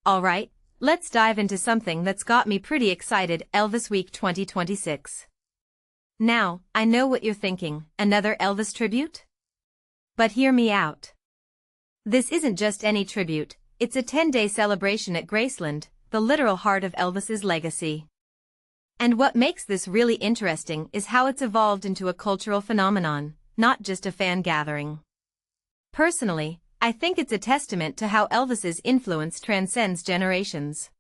Alright, let's dive into something that's got me pretty excited, ElvisWeek 2026. Now, I know what you're thinking, another Elvis tribute? But hear me out. This isn't just any tribute, it's a 10-day celebration at Graceland, the literal heart of Elvis's legacy. And what makes this really interesting is how it's evolved into a cultural phenomenon, not just a fan gathering. Personally, I think it's a testament to how Elvis's influence transcends generations.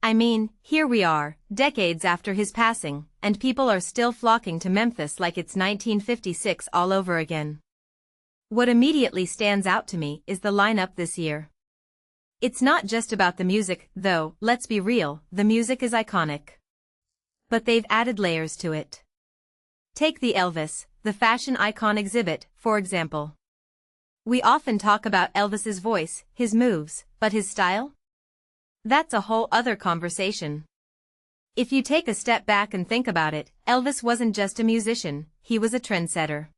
I mean, here we are, decades after his passing, and people are still flocking to Memphis like it's 1956 all over again. What immediately stands out to me is the lineup this year. It's not just about the music, though, let's be real, the music is iconic. But they've added layers to it. Take the Elvis, the fashion icon exhibit, for example. We often talk about Elvis's voice, his moves, but his style? That's a whole other conversation. If you take a step back and think about it, Elvis wasn't just a musician, he was a trendsetter.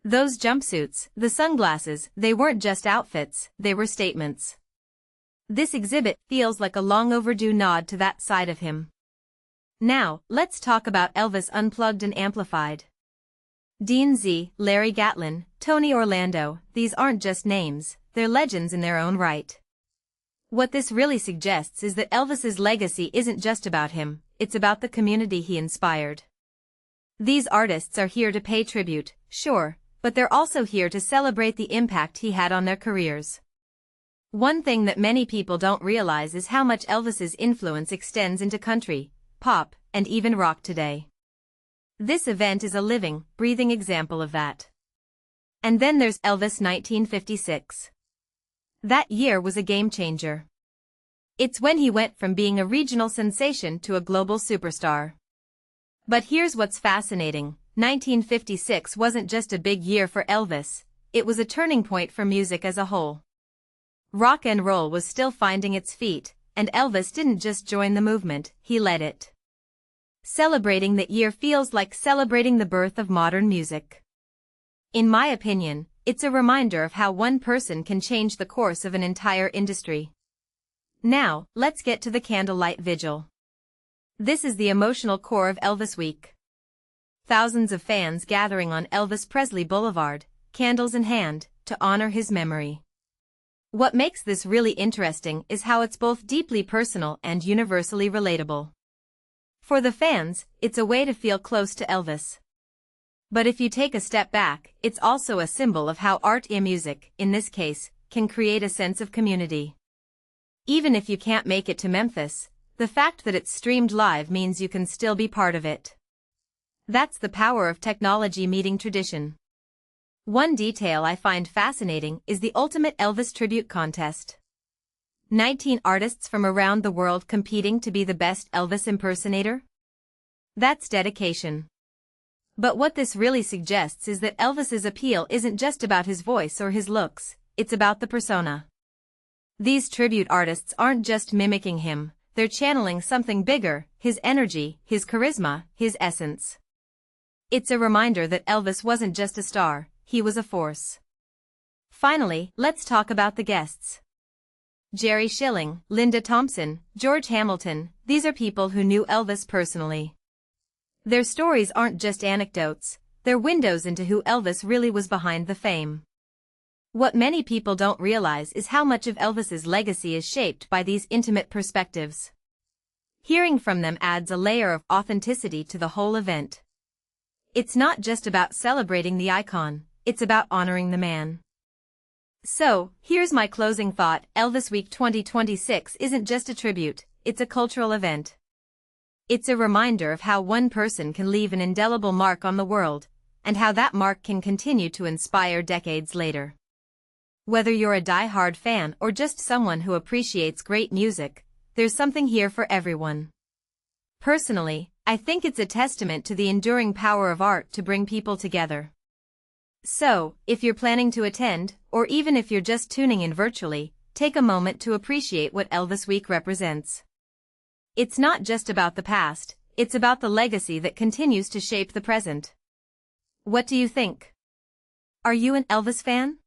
Those jumpsuits, the sunglasses, they weren't just outfits, they were statements. This exhibit feels like a long overdue nod to that side of him. Now, let's talk about Elvis Unplugged and Amplified. Dean Z, Larry Gatlin, Tony Orlando, these aren't just names, they're legends in their own right. What this really suggests is that Elvis's legacy isn't just about him, it's about the community he inspired. These artists are here to pay tribute, sure, but they're also here to celebrate the impact he had on their careers. One thing that many people don't realize is how much Elvis's influence extends into country, pop, and even rock today. This event is a living, breathing example of that. And then there's Elvis 1956. That year was a game-changer. It's when he went from being a regional sensation to a global superstar. But here's what's fascinating, 1956 wasn't just a big year for Elvis, it was a turning point for music as a whole. Rock and roll was still finding its feet, and Elvis didn't just join the movement, he led it. Celebrating that year feels like celebrating the birth of modern music. In my opinion, it's a reminder of how one person can change the course of an entire industry. Now, let's get to the Candlelight Vigil. This is the emotional core of ElvisWeek. Thousands of fans gathering on Elvis Presley Boulevard, candles in hand, to honor his memory. What makes this really interesting is how it's both deeply personal and universally relatable. For the fans, it's a way to feel close to Elvis. But if you take a step back, it's also a symbol of how art and music, in this case, can create a sense of community. Even if you can't make it to Memphis, the fact that it's streamed live means you can still be part of it. That's the power of technology meeting tradition. One detail I find fascinating is the ultimate Elvis tribute contest. 19 artists from around the world competing to be the best Elvis impersonator? That's dedication. But what this really suggests is that Elvis's appeal isn't just about his voice or his looks, it's about the persona. These tribute artists aren't just mimicking him, they're channeling something bigger, his energy, his charisma, his essence. It's a reminder that Elvis wasn't just a star, he was a force. Finally, let's talk about the guests. Jerry Schilling, Linda Thompson, George Hamilton, these are people who knew Elvis personally. Their stories aren't just anecdotes, they're windows into who Elvis really was behind the fame. What many people don't realize is how much of Elvis's legacy is shaped by these intimate perspectives. Hearing from them adds a layer of authenticity to the whole event. It's not just about celebrating the icon, it's about honoring the man. So, here's my closing thought, ElvisWeek 2026 isn't just a tribute, it's a cultural event. It's a reminder of how one person can leave an indelible mark on the world, and how that mark can continue to inspire decades later. Whether you're a die-hard fan or just someone who appreciates great music, there's something here for everyone. Personally, I think it's a testament to the enduring power of art to bring people together. So, if you're planning to attend, or even if you're just tuning in virtually, take a moment to appreciate what ElvisWeek represents. It's not just about the past, it's about the legacy that continues to shape the present. What do you think? Are you an Elvis fan?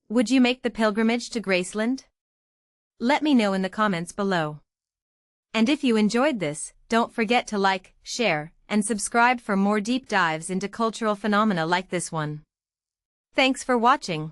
Would you make the pilgrimage to Graceland? Let me know in the comments below. And if you enjoyed this, don't forget to like, share, and subscribe for more deep dives into cultural phenomena like this one. Thanks for watching.